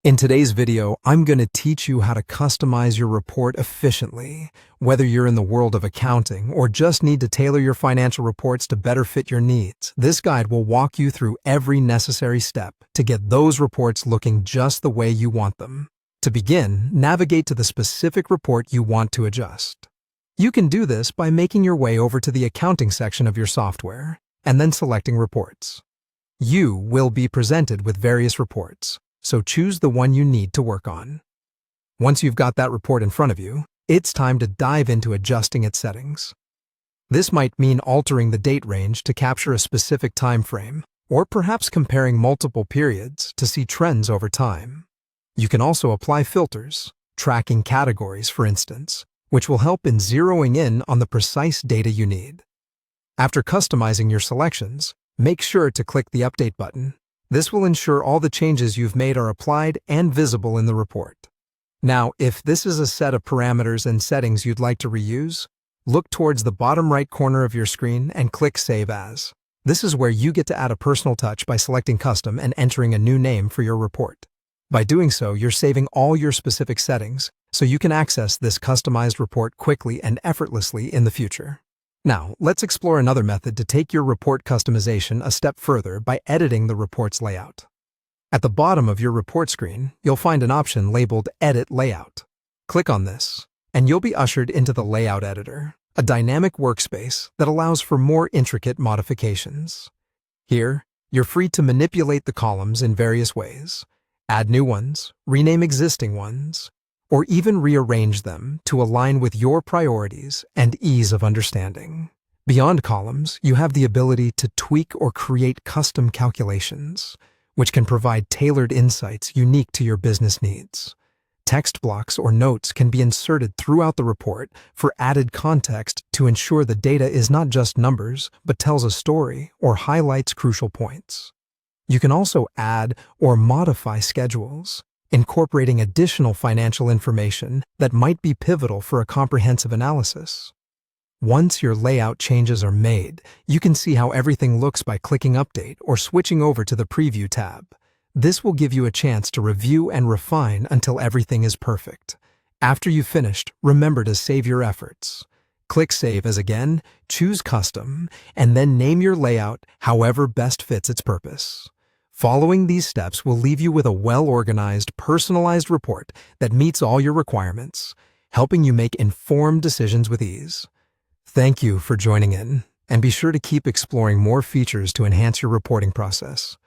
In today's video, I'm going to teach you how to customize your report efficiently. Whether you're in the world of accounting or just need to tailor your financial reports to better fit your needs, this guide will walk you through every necessary step to get those reports looking just the way you want them. To begin, navigate to the specific report you want to adjust. You can do this by making your way over to the accounting section of your software and then selecting Reports. You will be presented with various reports, so choose the one you need to work on. Once you've got that report in front of you, it's time to dive into adjusting its settings. This might mean altering the date range to capture a specific time frame, or perhaps comparing multiple periods to see trends over time. You can also apply filters, tracking categories for instance, which will help in zeroing in on the precise data you need. After customizing your selections, make sure to click the Update button. This will ensure all the changes you've made are applied and visible in the report. Now, if this is a set of parameters and settings you'd like to reuse, look towards the bottom right corner of your screen and click Save As. This is where you get to add a personal touch by selecting Custom and entering a new name for your report. By doing so, you're saving all your specific settings, so you can access this customized report quickly and effortlessly in the future. Now, let's explore another method to take your report customization a step further by editing the report's layout. At the bottom of your report screen, you'll find an option labeled Edit Layout. Click on this, and you'll be ushered into the Layout Editor, a dynamic workspace that allows for more intricate modifications. Here, you're free to manipulate the columns in various ways, add new ones, rename existing ones, or even rearrange them to align with your priorities and ease of understanding. Beyond columns, you have the ability to tweak or create custom calculations, which can provide tailored insights unique to your business needs. Text blocks or notes can be inserted throughout the report for added context to ensure the data is not just numbers, but tells a story or highlights crucial points. You can also add or modify schedules, incorporating additional financial information that might be pivotal for a comprehensive analysis. Once your layout changes are made, you can see how everything looks by clicking Update or switching over to the Preview tab. This will give you a chance to review and refine until everything is perfect. After you've finished, remember to save your efforts. Click Save As again, choose Custom, and then name your layout however best fits its purpose. Following these steps will leave you with a well-organized, personalized report that meets all your requirements, helping you make informed decisions with ease. Thank you for joining in, and be sure to keep exploring more features to enhance your reporting process.